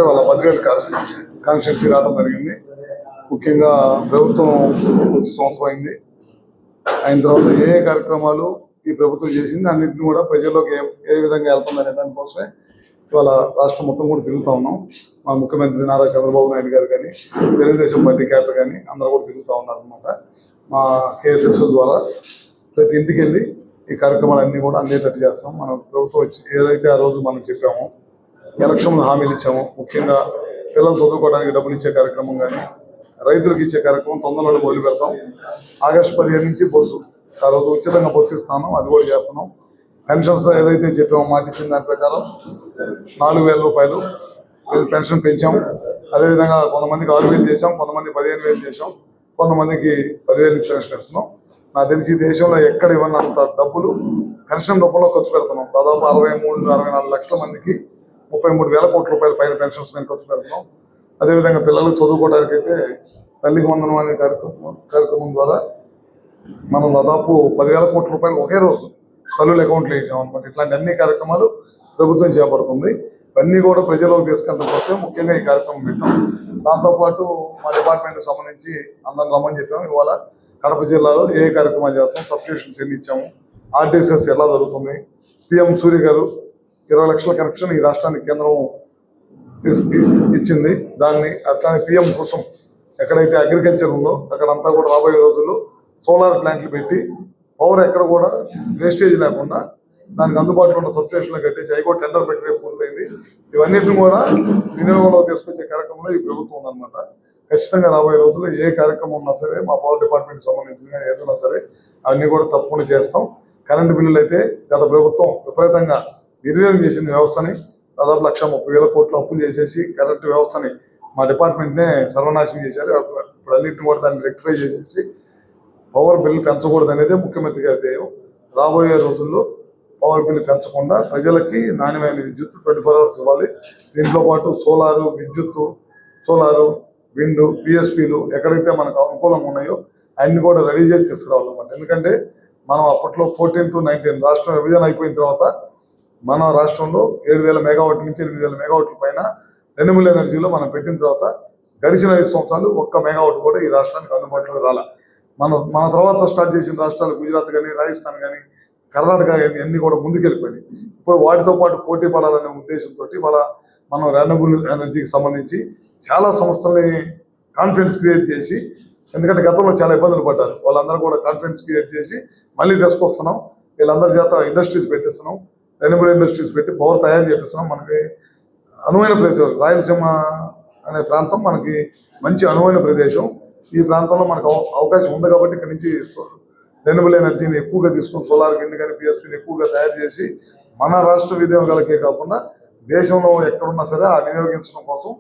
వాళ్ళ బద్వేల్ కాన్స్టిట్యున్సీ రావడం జరిగింది. ముఖ్యంగా ప్రభుత్వం వచ్చి సంవత్సరం అయింది. అయిన తర్వాత ఏ కార్యక్రమాలు ఈ ప్రభుత్వం చేసింది అన్నింటినీ కూడా ప్రజల్లోకి ఏ విధంగా వెళ్తుందనే దానికోసమే ఇవాళ రాష్ట్రం మొత్తం కూడా తిరుగుతూ ఉన్నాం. మా ముఖ్యమంత్రి నారా చంద్రబాబు నాయుడు గారు కానీ, తెలుగుదేశం పార్టీ క్యాడర్ కానీ అందరూ కూడా తిరుగుతూ ఉన్నారనమాట. మా కేఎస్ఎస్ ద్వారా ప్రతి ఇంటికి వెళ్ళి ఈ కార్యక్రమాలన్నీ కూడా అందేటట్టు చేస్తాం. మన ప్రభుత్వం వచ్చి ఏదైతే ఆ రోజు మనం చెప్పామో, ఎలక్షన్ హామీలు ఇచ్చాము. ముఖ్యంగా పిల్లలు చదువుకోవడానికి డబ్బులు ఇచ్చే కార్యక్రమం కానీ, రైతులకు ఇచ్చే కార్యక్రమం తొందరలో మొదలు పెడతాం. ఆగస్టు 15 నుంచి బస్సు ఆ రోజు ఉచితంగా బస్సు ఇస్తాను, అది కూడా చేస్తున్నాం. పెన్షన్స్ ఏదైతే చెప్పామో మాట ఇచ్చిన దాని ప్రకారం 4,000 రూపాయలు పెన్షన్ పెంచాం. అదేవిధంగా కొంతమందికి 6,000 చేసాం, కొంతమంది 15,000 చేసాం, కొంతమందికి 10,000 పెన్షన్ ఇస్తున్నాం. నాకు తెలిసి దేశంలో ఎక్కడ ఇవ్వనంత డబ్బులు పెన్షన్ రూపంలో ఖర్చు పెడుతున్నాం. దాదాపు 63-64 లక్షల మందికి 33,000 కోట్ల రూపాయల పైన పెన్షన్స్ మేము ఖర్చు పెడుతున్నాం. అదేవిధంగా పిల్లలు చదువుకోవడానికి అయితే తల్లికి వందనం అనే కార్యక్రమం ద్వారా మనం దాదాపు 10,000 కోట్ల రూపాయలు ఒకే రోజు తల్లుల అకౌంట్లో వేసాం అనమాట. ఇట్లాంటి అన్ని కార్యక్రమాలు ప్రభుత్వం చేపడుతుంది. ఇవన్నీ కూడా ప్రజల్లోకి తీసుకెళ్ళడం కోసం ముఖ్యంగా ఈ కార్యక్రమం పెట్టాం. దాంతోపాటు మా డిపార్ట్మెంట్కి సంబంధించి అందరం రమ్మని చెప్పాము. ఇవాళ కడప జిల్లాలో ఏ కార్యక్రమాలు చేస్తాం, సబ్స్టేషన్స్ ఎన్ని ఇచ్చాము, ఆర్టీసీఎస్ ఎలా జరుగుతుంది, పిఎం సూర్య గారు 20 లక్షల కనెక్షన్ ఈ రాష్ట్రానికి కేంద్రం ఇచ్చింది. దాన్ని అట్లానే పిఎం కోసం ఎక్కడైతే అగ్రికల్చర్ ఉందో అక్కడంతా కూడా రాబోయే రోజుల్లో సోలార్ ప్లాంట్లు పెట్టి పవర్ ఎక్కడ కూడా వేస్టేజ్ లేకుండా దానికి అందుబాటులో ఉన్న సబ్స్టేషన్లో కట్టేసి అవి కూడా టెండర్ ప్రక్రియ పూర్తయింది. ఇవన్నింటినీ కూడా వినియోగంలో తీసుకొచ్చే కార్యక్రమంలో ఈ ప్రభుత్వం ఉందన్నమాట. ఖచ్చితంగా రాబోయే రోజుల్లో ఏ కార్యక్రమం ఉన్నా సరే, మా పవర్ డిపార్ట్మెంట్కి సంబంధించిన ఏదైనా సరే అవన్నీ కూడా తప్పకుండా చేస్తాం. కరెంటు బిల్లులు అయితే గత ప్రభుత్వం విపరీతంగా నిర్వీర్యం చేసిన వ్యవస్థని దాదాపు 1,30,000 కోట్లు అప్పులు చేసేసి కరెంటు వ్యవస్థని మా డిపార్ట్మెంట్నే సర్వనాశనం చేశారు. ఇప్పుడు అన్నింటిని కూడా దాన్ని రెక్టిఫై చేసేసి పవర్ బిల్లు పెంచకూడదు అనేది ముఖ్యమంత్రి గారి ధ్యేయం. రాబోయే రోజుల్లో పవర్ బిల్లు పెంచకుండా ప్రజలకి నాణ్యమైన విద్యుత్ 24 hours ఇవ్వాలి. దీంట్లో పాటు సోలారు, విద్యుత్తు, సోలారు, విండ్, పిఎస్పీలు ఎక్కడైతే మనకు అనుకూలంగా ఉన్నాయో అన్ని కూడా రెడీ చేసి తీసుకురావాలన్నమాట. ఎందుకంటే మనం అప్పట్లో 14 to 19 రాష్ట్రం విభజన అయిపోయిన తర్వాత మన రాష్ట్రంలో 7,000 మెగావాట్ల నుంచి 8,000 మెగావాట్ల పైన రెన్యూబుల్ ఎనర్జీలో మనం పెట్టిన తర్వాత గడిచిన 5 సంవత్సరాలు 1 మెగావాట్ కూడా ఈ రాష్ట్రానికి అందుబాటులోకి రాల. మన తర్వాత స్టార్ట్ చేసిన రాష్ట్రాలు గుజరాత్ కానీ, రాజస్థాన్ కానీ, కర్ణాటక కానీ అన్నీ కూడా ముందుకెళ్ళిపోయినాయి. ఇప్పుడు వాటితో పాటు పోటీ పడాలనే ఉద్దేశంతో మనం రెన్యూబుల్ ఎనర్జీకి సంబంధించి చాలా సంస్థల్ని కాన్ఫిడెన్స్ క్రియేట్ చేసి, ఎందుకంటే గతంలో చాలా ఇబ్బందులు పడ్డారు, వాళ్ళందరూ కూడా కాన్ఫిడెన్స్ క్రియేట్ చేసి మళ్ళీ తీసుకొస్తున్నాం. వీళ్ళందరి చేత ఇండస్ట్రీస్ పెట్టిస్తున్నాం, రెన్యూబుల్ ఇండస్ట్రీస్ పెట్టి పవర్ తయారు చేపిస్తున్నాం. మనకి అనువైన ప్రదేశం రాయలసీమ అనే ప్రాంతం మనకి మంచి అనువైన ప్రదేశం. ఈ ప్రాంతంలో మనకు అవకాశం ఉంది కాబట్టి ఇక్కడ నుంచి రెన్యూబుల్ ఎనర్జీని ఎక్కువగా తీసుకొని సోలార్, విండ్ కానీ, పిఎస్పీని ఎక్కువగా తయారు చేసి మన రాష్ట్ర వినియోగాలకే కాకుండా దేశంలో ఎక్కడున్నా సరే ఆ వినియోగించడం కోసం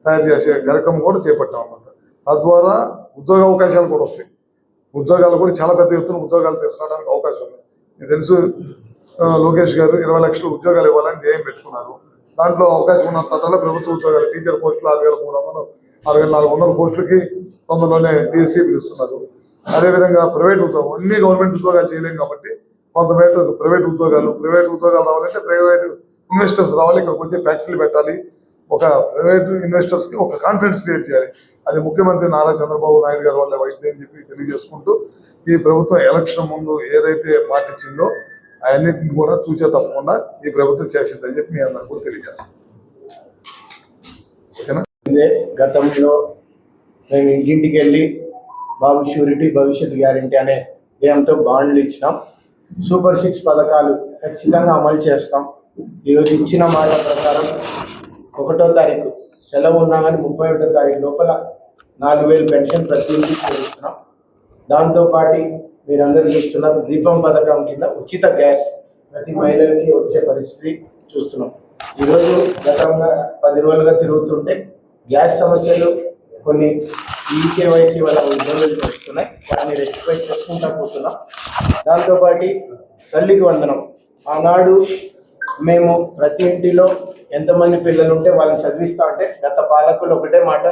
తయారు చేసే కార్యక్రమం కూడా చేపట్టాం అన్నమాట. తద్వారా ఉద్యోగ అవకాశాలు కూడా వస్తాయి. ఉద్యోగాలు కూడా చాలా పెద్ద ఎత్తున ఉద్యోగాలు తీసుకోవడానికి అవకాశం ఉంది. మీకు తెలుసు, లోకేష్ గారు 20 లక్షల ఉద్యోగాలు ఇవ్వాలని ధ్యేయం పెట్టుకున్నారు. దాంట్లో అవకాశం ఉన్న చట్టాల్లో ప్రభుత్వ ఉద్యోగాలు, టీచర్ పోస్టులు 6,300, 6,400 పోస్టులకి తొందరలోనే డిఎస్సీ పిలుస్తున్నారు. అదేవిధంగా ప్రైవేట్ ఉద్యోగం, అన్ని గవర్నమెంట్ ఉద్యోగాలు చేయలేం కాబట్టి కొంతమేర ప్రైవేట్ ఉద్యోగాలు రావాలంటే ప్రైవేట్ ఇన్వెస్టర్స్ రావాలి, ఇక్కడికి వచ్చి ఫ్యాక్టరీలు పెట్టాలి. ఒక ప్రైవేట్ ఇన్వెస్టర్స్కి ఒక కాన్ఫిడెన్స్ క్రియేట్ చేయాలి. అది ముఖ్యమంత్రి నారా చంద్రబాబు నాయుడు గారి వల్ల వైద్యం అని చెప్పి తెలియజేసుకుంటూ, ఈ ప్రభుత్వం ఎలక్షన్ ముందు ఏదైతే మాట ఇచ్చిందో అవన్నింటిని కూడా చూచే తప్పకుండా ఈ ప్రభుత్వం చేసిందని చెప్పి మీ అందరూ కూడా తెలియజేస్తాం. ఓకేనా? గతంలో మేము ఇంటింటికి వెళ్ళి బాబు షూరిటీ భవిష్యత్ గ్యారంటీ అనే ధ్యేయంతో బాండ్లు ఇచ్చినాం. సూపర్ 6 పథకాలు ఖచ్చితంగా అమలు చేస్తాం. ఈరోజు ఇచ్చిన మాట ప్రకారం 1వ తారీఖు సెలవు ఉన్నా కానీ 31వ తారీఖు లోపల 4,000 పెన్షన్ ప్రతి ఇంటికి చేస్తున్నాం. దాంతోపాటు మీరందరూ చూస్తున్నారు, దీపం పథకం కింద ఉచిత గ్యాస్ ప్రతి మహిళలకి వచ్చే పరిస్థితి చూస్తున్నాం. ఈరోజు గతంగా 10 రోజులుగా తిరుగుతుంటే గ్యాస్ సమస్యలు కొన్ని ఈకేవైసీ వల్ల ఇబ్బందులు వస్తున్నాయి, వాటిని రెక్టిఫై చేసుకుంటా పోతున్నాం. దాంతోపాటు తల్లికి వందనం, ఆనాడు మేము ప్రతి ఇంటిలో ఎంతమంది పిల్లలు ఉంటే వాళ్ళని చదివిస్తా అంటే గత పాలకులు ఒకటే మాట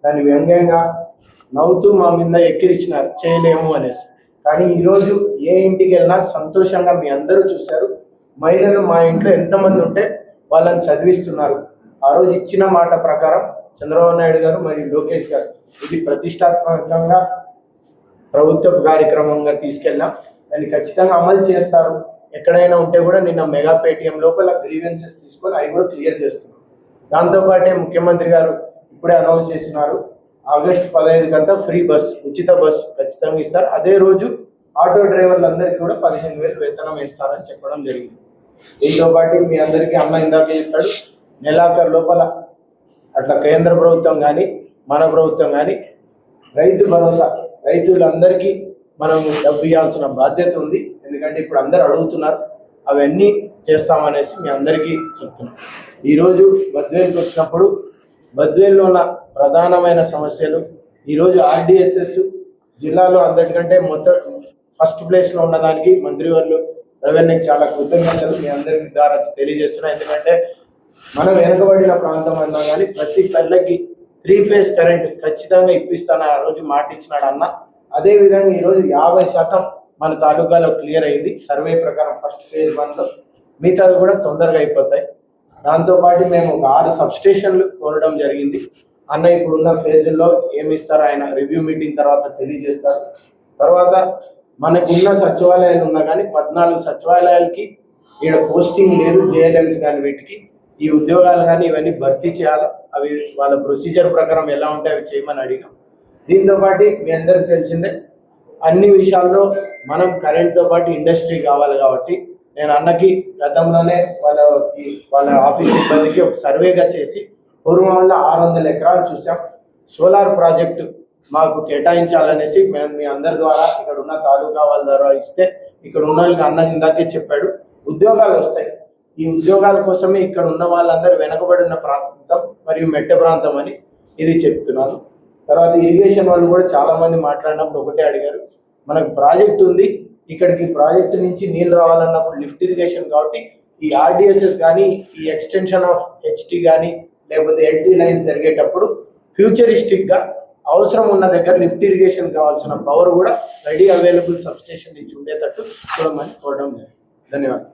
దాన్ని వ్యంగ్యంగా నవ్వుతూ మా మీద ఎక్కిరించినారు, చేయలేము అనేసి. కానీ ఈరోజు ఏ ఇంటికి వెళ్ళినా సంతోషంగా మీ అందరూ చూశారు. మహిళలు మా ఇంట్లో ఎంతమంది ఉంటే వాళ్ళని చదివిస్తున్నారు. ఆ రోజు ఇచ్చిన మాట ప్రకారం చంద్రబాబు నాయుడు గారు మరియు లోకేష్ గారు ఇది ప్రతిష్టాత్మకంగా ప్రభుత్వ కార్యక్రమంగా తీసుకెళ్ళాం. దాన్ని ఖచ్చితంగా అమలు చేస్తారు. ఎక్కడైనా ఉంటే కూడా నిన్న మెగా పేటిఎం లోపల గ్రీవెన్సెస్ తీసుకొని అవి కూడా క్లియర్ చేస్తున్నారు. దాంతోపాటే ముఖ్యమంత్రి గారు ఇప్పుడే అనౌన్స్ చేసినారు, ఆగస్టు 15 కంతా ఫ్రీ బస్, ఉచిత బస్ ఖచ్చితంగా ఇస్తారు. అదే రోజు ఆటో డ్రైవర్లందరికీ కూడా 15,000 వేతనం ఇస్తారని చెప్పడం జరిగింది. దీంతో పాటు మీ అందరికీ అన్న ఇందాక చెప్తాడు, నెలాఖరు లోపల అట్లా కేంద్ర ప్రభుత్వం కానీ మన ప్రభుత్వం కానీ రైతు భరోసా, రైతులందరికీ మనం డబ్బు ఇవ్వాల్సిన బాధ్యత ఉంది. ఎందుకంటే ఇప్పుడు అందరు అడుగుతున్నారు, అవన్నీ చేస్తామనేసి మీ అందరికీ చెప్తున్నాం. ఈరోజు బద్వేల్కి వచ్చినప్పుడు బద్వేల్లో ఉన్న ప్రధానమైన సమస్యలు, ఈరోజు ఆర్డిఎస్ఎస్ జిల్లాలో అందరికంటే మొత్తం ఫస్ట్ ప్లేస్లో ఉన్నదానికి మంత్రివర్యులు రెవెన్యూకి చాలా కృతజ్ఞతలు మీ అందరికీ ద్వారా తెలియజేస్తున్నాం. ఎందుకంటే మనం వెనుకబడిన ప్రాంతం అన్నా కానీ ప్రతి పల్లెకి 3 ఫేజ్ కరెంట్ ఖచ్చితంగా ఇప్పిస్తాను ఆ రోజు మాట ఇచ్చినాడు అన్న. అదేవిధంగా ఈరోజు 50% మన తాలూకాలో క్లియర్ అయింది సర్వే ప్రకారం ఫస్ట్ ఫేజ్ 1లో, మిగతాది కూడా తొందరగా అయిపోతాయి. దాంతోపాటు మేము ఒక 6 సబ్స్టేషన్లు కోరడం జరిగింది. అన్న ఇప్పుడున్న ఫేజుల్లో ఏమి ఇస్తారో ఆయన రివ్యూ మీటింగ్ తర్వాత తెలియజేస్తారు. తర్వాత మనకున్న సచివాలయాలు ఉన్నా కానీ 14 సచివాలయాలకి ఈడ పోస్టింగ్ లేదు, జేఎల్ఎంస్ కానీ వీటికి ఈ ఉద్యోగాలు కానీ ఇవన్నీ భర్తీ చేయాలి. అవి వాళ్ళ ప్రొసీజర్ ప్రకారం ఎలా ఉంటే అవి చేయమని అడిగాం. దీంతో పాటు మీ అందరికి తెలిసిందే అన్ని విషయాల్లో మనం కరెంట్తో పాటు ఇండస్ట్రీ కావాలి. కాబట్టి నేను అన్నకి గతంలోనే వాళ్ళ ఆఫీస్ సిబ్బందికి ఒక సర్వేగా చేసి పూర్వంలో 600 ఎకరాలు చూసాం. సోలార్ ప్రాజెక్టు మాకు కేటాయించాలనేసి మేము మీ అందరి ద్వారా ఇక్కడ ఉన్న తాలూకా వాళ్ళ ద్వారా ఇస్తే ఇక్కడ ఉన్న వాళ్ళకి అన్న ఇందాకే చెప్పాడు ఉద్యోగాలు వస్తాయి. ఈ ఉద్యోగాల కోసమే ఇక్కడ ఉన్న వాళ్ళందరూ వెనకబడిన ప్రాంతం మరియు మెట్ట ప్రాంతం అని ఇది చెప్తున్నాను. తర్వాత ఇరిగేషన్ వాళ్ళు కూడా చాలా మంది మాట్లాడినప్పుడు ఒకటే అడిగారు, మనకు ప్రాజెక్ట్ ఉంది, ఇక్కడికి ప్రాజెక్టు నుంచి నీళ్ళు రావాలన్నప్పుడు లిఫ్ట్ ఇరిగేషన్ కాబట్టి ఈ ఆర్డిఎస్ఎస్ కానీ ఈ ఎక్స్టెన్షన్ ఆఫ్ హెచ్టీ కానీ లేకపోతే ఎల్టీ లైన్స్ జరిగేటప్పుడు ఫ్యూచరిస్టిక్గా అవసరం ఉన్న దగ్గర లిఫ్ట్ ఇరిగేషన్ కావాల్సిన పవర్ కూడా రెడీ అవైలబుల్ సబ్స్టేషన్ నుంచి ఉండేటట్టు చూడమని కోరడం జరిగింది. ధన్యవాదాలు.